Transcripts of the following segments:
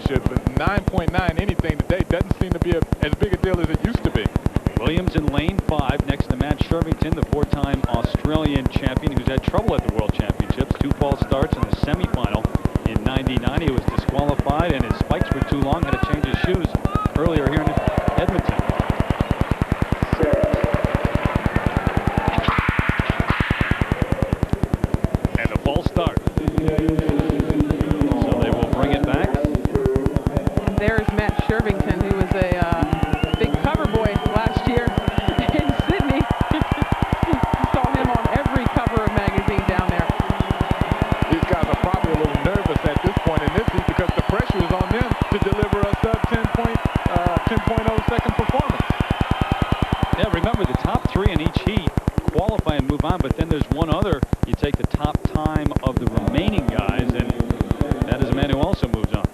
championship, but 9.9 anything today doesn't seem to be as big a deal as it used to be. Williams in lane 5 next to Matt Shervington, the 4-time Australian champion who's had trouble at the World Championships. 2 false starts in the semifinal in '99. He was disqualified and his spikes were too long, had to change his shoes earlier here in Edmonton. And a false start. So they will bring it back. And there's Matt Shervington, who was a big cover boy last year in Sydney. Saw him on every cover of magazine down there. These guys are probably a little nervous at this point in this heat because the pressure is on them to deliver a sub 10.0 second performance. Yeah, remember the top 3 in each heat qualify and move on, but then there's one other. You take the top time of the remaining guys, and that is a man who also moves on.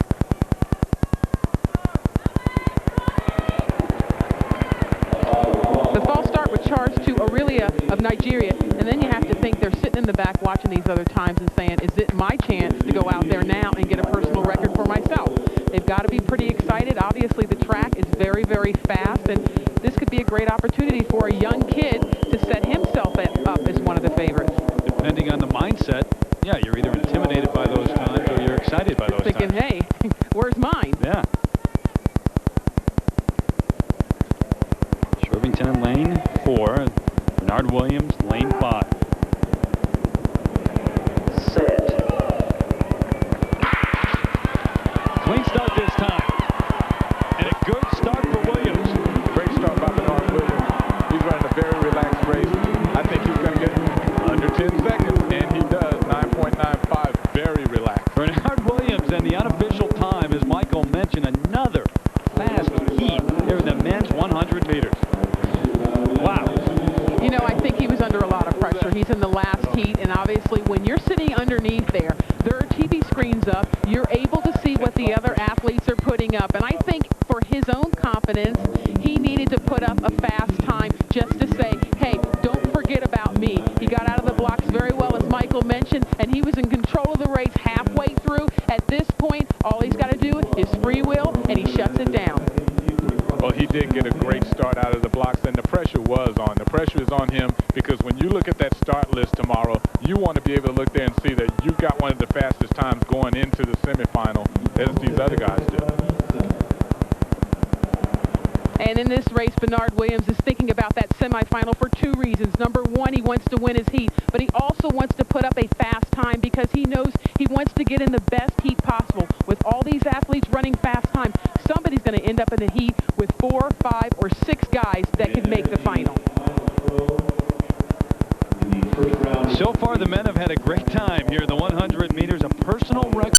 The false start was charged to Aurelia of Nigeria, and then you have to think they're sitting in the back watching these other times and saying, is it my chance to go out there now and get a personal record for myself? They've got to be pretty excited. Obviously, the track is very, very fast, and this could be a great opportunity for a young kid to set himself up as one of the favorites. Depending on the mindset, yeah, you're either intimidated by those times or you're excited by those Thinking, times. hey, where's mine? Yeah. Shervington in lane 4, Bernard Williams, lane 5. Clean start this time. And a good start for Williams. Great start by Bernard Williams. He's running a very relaxed race. I think he's going to get under 10 seconds, and he does. 9.95, very relaxed. Bernard Williams, and the unofficial time, as Michael mentioned, another fast heat here in the men's 100 meters. Wow. You know, I think he was under a lot of pressure. He's in the last heat, and obviously when you're sitting underneath there are TV screens up. You're able to see what the other athletes are putting up, and I think for his own confidence, he needed to put up a fast time just to say, hey, don't forget about me. He got out of the blocks very well, as Michael mentioned, and he was in control of the race halfway through. At this point, all he's got to do is freewheel, and he shuts it down. Well, he did get a great start out of the blocks, and the pressure was on. The pressure is on him because when you look at that start list tomorrow, you want to be able to look there and see that you got one of the fastest times going into the semifinal as these other guys do. And in this race, Bernard Williams is thinking about that semifinal for 2 reasons. Number 1, he wants to win his heat, but he also wants to put up a fast time because he knows he wants to get in the best heat possible. With all these athletes running fast time, somebody's going to end up in the heat with 4, 5, or 6 guys that could make the final. So far, the men have had a great time here in the 100 meters, a personal record.